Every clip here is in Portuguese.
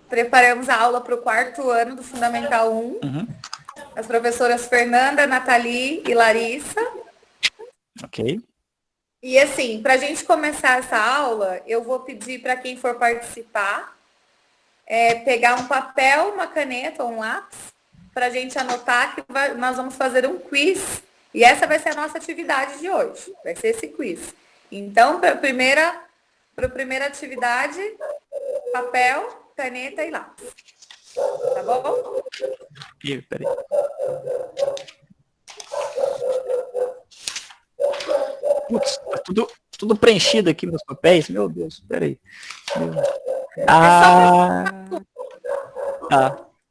preparamos a aula para o 4º ano do Fundamental 1. Uhum. As professoras Fernanda, Nathalie e Larissa. Ok. E assim, para a gente começar essa aula, eu vou pedir para quem for participar pegar um papel, uma caneta ou um lápis para a gente anotar que nós vamos fazer um quiz. E essa vai ser a nossa atividade de hoje. Vai ser esse quiz. Então, para a primeira atividade, papel, caneta e lápis. Tá bom? Ih, peraí. Putz, tá tudo preenchido aqui meus papéis. Meu Deus, peraí.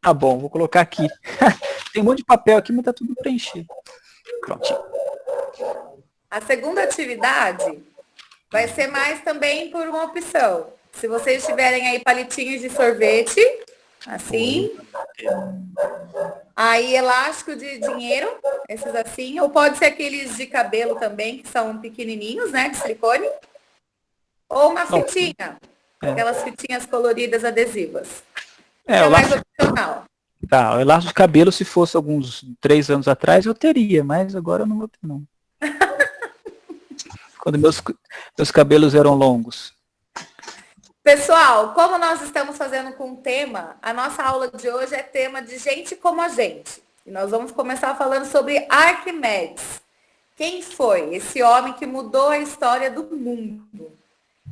Tá bom, vou colocar aqui. Tem um monte de papel aqui, mas tá tudo preenchido. Prontinho. A segunda atividade vai ser mais também por uma opção. Se vocês tiverem aí palitinhos de sorvete, assim. Aí elástico de dinheiro, esses assim. Ou pode ser aqueles de cabelo também, que são pequenininhos, né, de silicone. Ou uma fitinha. Aquelas fitinhas coloridas adesivas. É mais opcional. Tá, o elástico de cabelo, se fosse alguns 3 anos atrás, eu teria, mas agora eu não vou ter, não. Quando meus cabelos eram longos. Pessoal, como nós estamos fazendo com o tema, a nossa aula de hoje é tema de gente como a gente. E nós vamos começar falando sobre Arquimedes. Quem foi esse homem que mudou a história do mundo?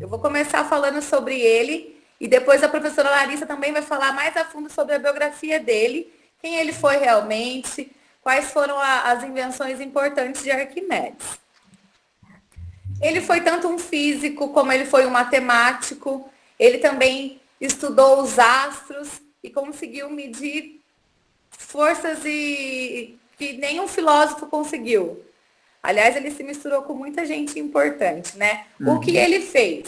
Eu vou começar falando sobre ele e depois a professora Larissa também vai falar mais a fundo sobre a biografia dele, quem ele foi realmente, quais foram as invenções importantes de Arquimedes. Ele foi tanto um físico como ele foi um matemático. Ele também estudou os astros e conseguiu medir forças que nenhum filósofo conseguiu. Aliás, ele se misturou com muita gente importante, né? O que ele fez?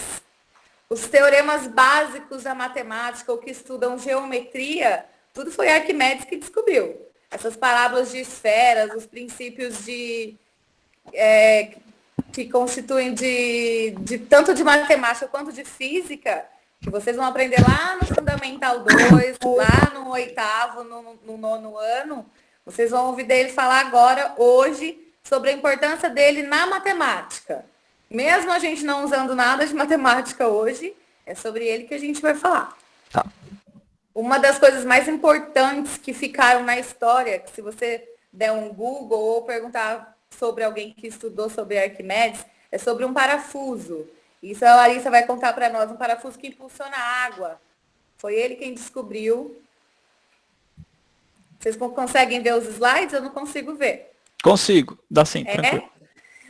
Os teoremas básicos da matemática, ou que estudam geometria, tudo foi Arquimedes que descobriu. Essas parábolas de esferas, os princípios que constituem de tanto de matemática quanto de física, que vocês vão aprender lá no Fundamental 2, lá no 8º, no 9º ano. Vocês vão ouvir dele falar agora, hoje, sobre a importância dele na matemática. Mesmo a gente não usando nada de matemática hoje, é sobre ele que a gente vai falar. Tá. Uma das coisas mais importantes que ficaram na história, que se você der um Google ou perguntar sobre alguém que estudou sobre Arquimedes, é sobre um parafuso. Isso a Larissa vai contar para nós, um parafuso que impulsiona a água. Foi ele quem descobriu. Vocês conseguem ver os slides? Eu não consigo ver. Consigo, dá sim, tranquilo.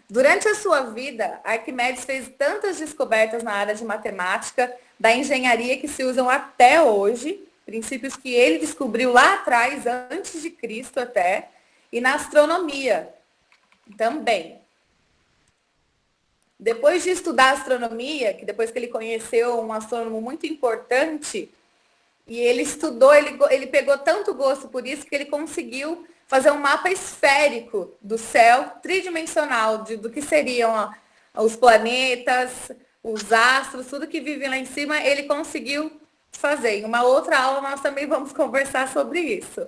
Durante a sua vida, Arquimedes fez tantas descobertas na área de matemática, da engenharia que se usam até hoje, princípios que ele descobriu lá atrás, antes de Cristo até, e na astronomia também. Depois de estudar astronomia, que depois que ele conheceu um astrônomo muito importante, e ele estudou, ele pegou tanto gosto por isso que ele conseguiu fazer um mapa esférico do céu, tridimensional, do que seriam os planetas, os astros, tudo que vive lá em cima, ele conseguiu fazer. Em uma outra aula nós também vamos conversar sobre isso.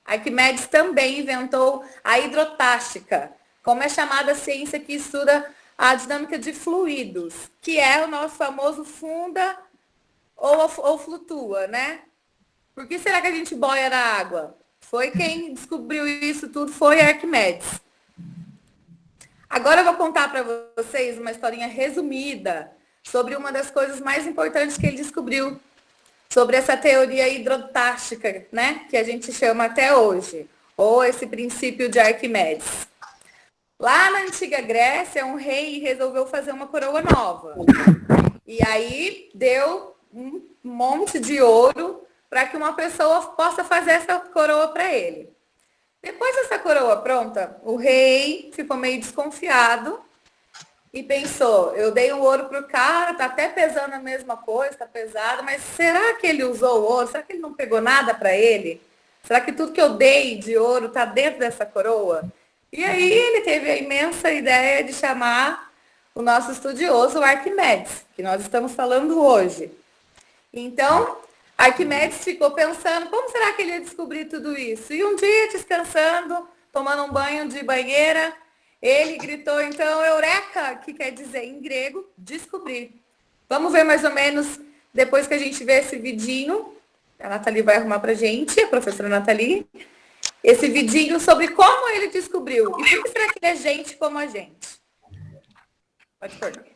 Arquimedes também inventou a hidrotática, como é chamada a ciência que estuda a dinâmica de fluidos, que é o nosso famoso funda ou flutua, né? Por que será que a gente boia na água? Foi quem descobriu isso tudo, foi Arquimedes. Agora eu vou contar para vocês uma historinha resumida sobre uma das coisas mais importantes que ele descobriu, sobre essa teoria hidrotática, né? Que a gente chama até hoje, ou esse princípio de Arquimedes. Lá na antiga Grécia, um rei resolveu fazer uma coroa nova. E aí deu um monte de ouro para que uma pessoa possa fazer essa coroa para ele. Depois dessa coroa pronta, o rei ficou meio desconfiado e pensou, eu dei o ouro pro cara, tá até pesando a mesma coisa, tá pesado, mas será que ele usou o ouro? Será que ele não pegou nada para ele? Será que tudo que eu dei de ouro tá dentro dessa coroa? E aí ele teve a imensa ideia de chamar o nosso estudioso, o Arquimedes, que nós estamos falando hoje. Então, Arquimedes ficou pensando, como será que ele ia descobrir tudo isso? E um dia, descansando, tomando um banho de banheira, ele gritou, então, Eureka, que quer dizer em grego, descobrir. Vamos ver mais ou menos, depois que a gente vê esse vidinho, a Nathalie vai arrumar pra gente, a professora Nathalie, esse vidinho sobre como ele descobriu. E por que será que ele é gente como a gente? Pode pôr.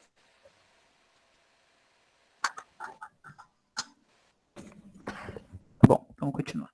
Bom, vamos continuar.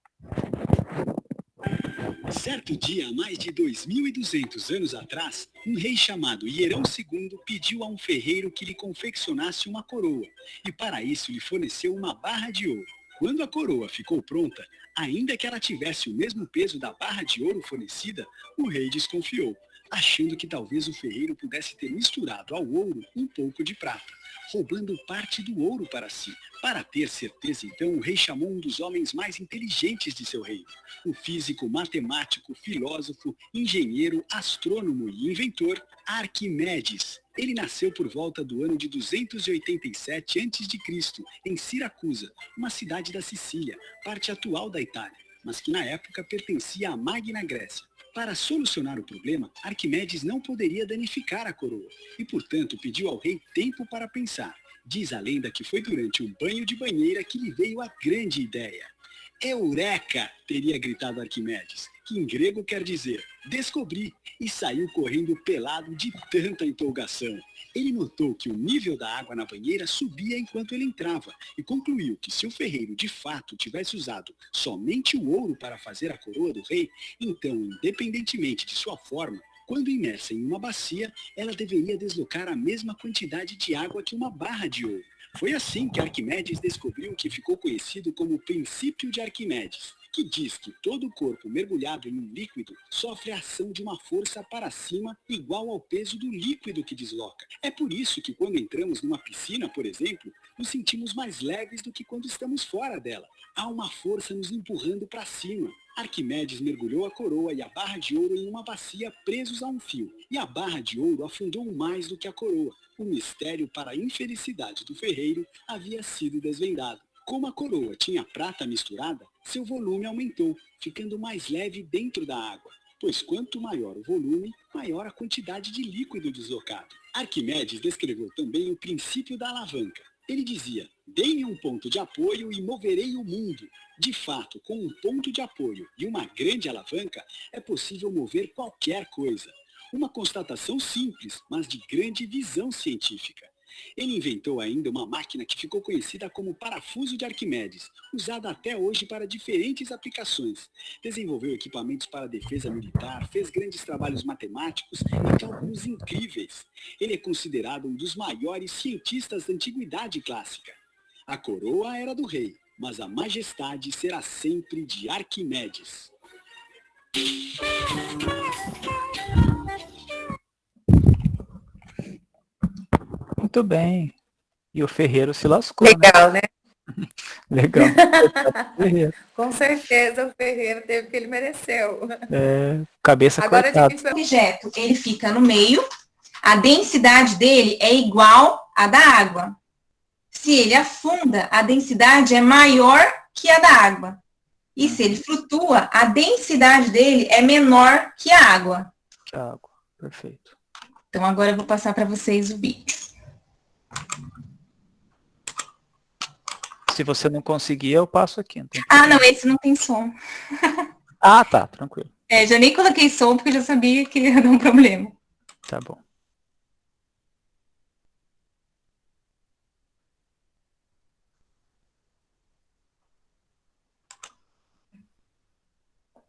Certo dia, há mais de 2.200 anos atrás, um rei chamado Hierão II pediu a um ferreiro que lhe confeccionasse uma coroa, e para isso lhe forneceu uma barra de ouro. Quando a coroa ficou pronta, ainda que ela tivesse o mesmo peso da barra de ouro fornecida, o rei desconfiou, achando que talvez o ferreiro pudesse ter misturado ao ouro um pouco de prata, roubando parte do ouro para si. Para ter certeza, então, o rei chamou um dos homens mais inteligentes de seu reino, o físico, matemático, filósofo, engenheiro, astrônomo e inventor Arquimedes. Ele nasceu por volta do ano de 287 a.C., em Siracusa, uma cidade da Sicília, parte atual da Itália, mas que na época pertencia à Magna Grécia. Para solucionar o problema, Arquimedes não poderia danificar a coroa e, portanto, pediu ao rei tempo para pensar. Diz a lenda que foi durante um banho de banheira que lhe veio a grande ideia. Eureka! Teria gritado Arquimedes, que em grego quer dizer descobri, e saiu correndo pelado de tanta empolgação. Ele notou que o nível da água na banheira subia enquanto ele entrava e concluiu que se o ferreiro de fato tivesse usado somente o ouro para fazer a coroa do rei, então, independentemente de sua forma, quando imersa em uma bacia, ela deveria deslocar a mesma quantidade de água que uma barra de ouro. Foi assim que Arquimedes descobriu o que ficou conhecido como o princípio de Arquimedes, que diz que todo o corpo mergulhado em um líquido sofre a ação de uma força para cima igual ao peso do líquido que desloca. É por isso que quando entramos numa piscina, por exemplo, nos sentimos mais leves do que quando estamos fora dela. Há uma força nos empurrando para cima. Arquimedes mergulhou a coroa e a barra de ouro em uma bacia presos a um fio, e a barra de ouro afundou mais do que a coroa. O mistério para a infelicidade do ferreiro havia sido desvendado. Como a coroa tinha prata misturada, seu volume aumentou, ficando mais leve dentro da água, pois quanto maior o volume, maior a quantidade de líquido deslocado. Arquimedes descreveu também o princípio da alavanca. Ele dizia, dê-me um ponto de apoio e moverei o mundo. De fato, com um ponto de apoio e uma grande alavanca, é possível mover qualquer coisa. Uma constatação simples, mas de grande visão científica. Ele inventou ainda uma máquina que ficou conhecida como parafuso de Arquimedes, usada até hoje para diferentes aplicações. Desenvolveu equipamentos para a defesa militar, fez grandes trabalhos matemáticos e cálculos incríveis. Ele é considerado um dos maiores cientistas da antiguidade clássica. A coroa era do rei, mas a majestade será sempre de Arquimedes. Muito bem. E o ferreiro se lascou, Legal, né? Legal. Ferreiro. Com certeza o Ferreiro teve o que ele mereceu. Cabeça Agora a cortada. gente vai... O objeto, ele fica no meio, a densidade dele é igual à da água. Se ele afunda, a densidade é maior que a da água. E se ele flutua, a densidade dele é menor que a água. Que água. Perfeito. Então, agora eu vou passar para vocês o vídeo. Se você não conseguir, eu passo aqui. Ah, não, esse não tem som. Ah, tá. Tranquilo. Já nem coloquei som, porque eu já sabia que ia dar um problema. Tá bom.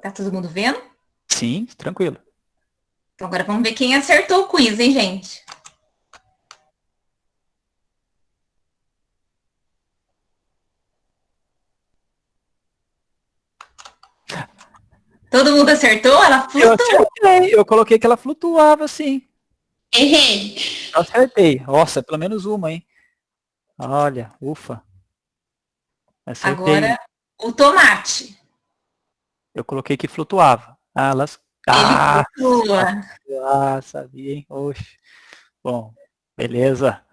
Tá todo mundo vendo? Sim, tranquilo. Então, agora vamos ver quem acertou o quiz, hein, gente? Todo mundo acertou? Ela Eu flutuou. acertei. Eu coloquei que ela flutuava, sim. Errei. Eu acertei. Nossa, pelo menos uma, hein? Olha, ufa. Acertei. Agora, o tomate. Eu coloquei que flutuava. Ah, elas... Ele flutua. Sabia, hein? Oxe. Bom, beleza.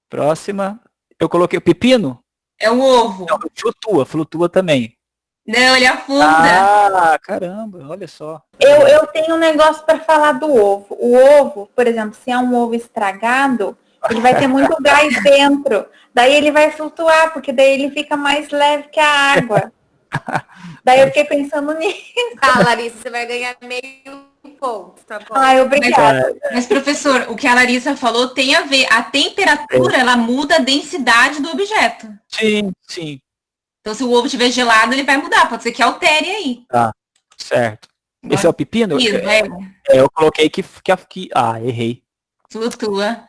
Próxima. Eu coloquei o pepino. É o ovo. Não, flutua também. Não, ele afunda. Ah, caramba, olha só. Eu tenho um negócio para falar do ovo. O ovo, por exemplo, se é um ovo estragado, ele vai ter muito gás dentro. Daí ele vai flutuar, porque daí ele fica mais leve que a água. Daí eu fiquei pensando nisso. Tá, Larissa, você vai ganhar meio ponto, tá bom? Ai, obrigada. Mas, professor, o que a Larissa falou tem a ver. A temperatura, ela muda a densidade do objeto. Sim, sim. Então, se o ovo estiver gelado, ele vai mudar. Pode ser que altere aí. Tá, certo. Esse é o pepino? Isso, Eu coloquei que... Ah, errei. Flutua.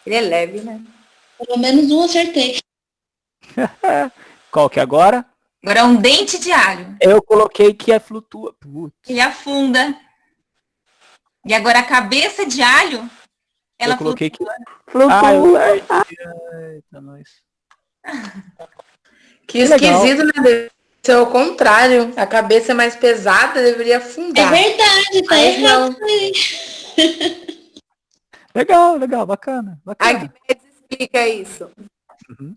Ele é leve, né? Pelo menos um acertei. Qual que é agora? Agora é um dente de alho. Eu coloquei que é flutua. Putz. Ele afunda. E agora a cabeça de alho, ela Eu coloquei flutua. Ah, eu perdi. Eita, nós. Que esquisito, né? Deve ser o contrário. A cabeça é mais pesada, deveria É afundar. verdade, tá Mas errado não. isso aí. Legal, bacana. Arquimedes explica isso. Uhum.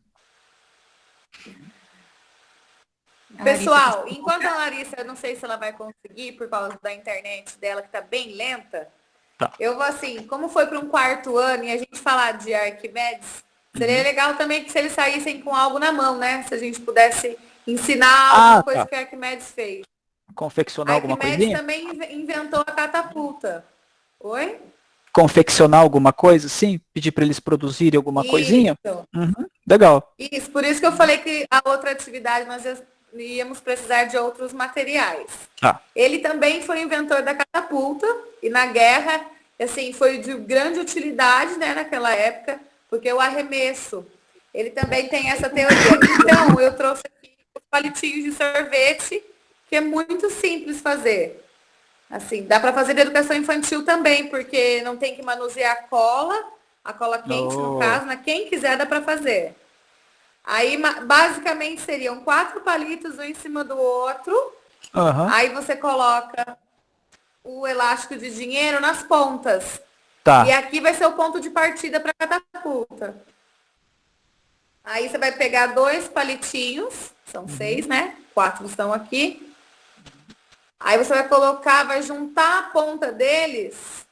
Pessoal, enquanto a Larissa, eu não sei se ela vai conseguir por causa da internet dela, que tá bem lenta, Tá. eu vou assim, como foi para um quarto ano e a gente falar de Arquimedes, seria legal também que se eles saíssem com algo na mão, né? Se a gente pudesse ensinar alguma coisa que Arquimedes fez. Confeccionar alguma Arquimedes coisinha? também inventou a catapulta. Oi? Confeccionar alguma coisa, sim? Pedir para eles produzirem alguma coisinha? Isso. Uhum. Legal. Isso, por isso que eu falei que a outra atividade nós íamos precisar de outros materiais. Tá. Ele também foi inventor da catapulta e na guerra, assim, foi de grande utilidade, né, naquela época, porque o arremesso, ele também tem essa teoria. Então, eu trouxe aqui os palitinhos de sorvete, que é muito simples fazer. Assim, dá para fazer de educação infantil também, porque não tem que manusear a cola quente, no caso, né? Quem quiser dá para fazer. Aí, basicamente, seriam 4 palitos um em cima do outro. Uhum. Aí você coloca o elástico de dinheiro nas pontas. Tá. E aqui vai ser o ponto de partida para a catapulta. Aí você vai pegar 2 palitinhos, são 6, né? 4 estão aqui. Aí você vai colocar, vai juntar a ponta deles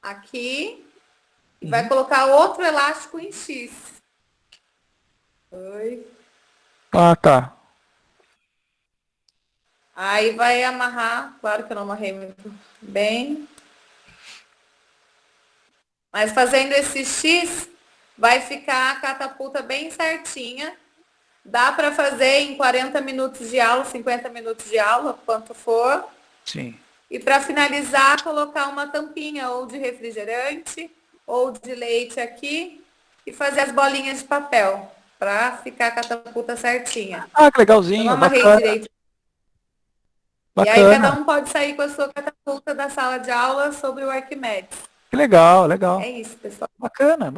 aqui e vai colocar outro elástico em X. Oi. Ah, tá. Aí vai amarrar, claro que eu não amarrei muito bem. Mas fazendo esse X, vai ficar a catapulta bem certinha. Dá para fazer em 40 minutos de aula, 50 minutos de aula, quanto for. Sim. E para finalizar, colocar uma tampinha ou de refrigerante ou de leite aqui e fazer as bolinhas de papel para ficar a catapulta certinha. Ah, que legalzinho, Eu não amarrei bacana. direito. Bacana. E aí cada um pode sair com a sua catapulta da sala de aula sobre o Arquimedes. Que legal, legal. É isso, pessoal. Bacana.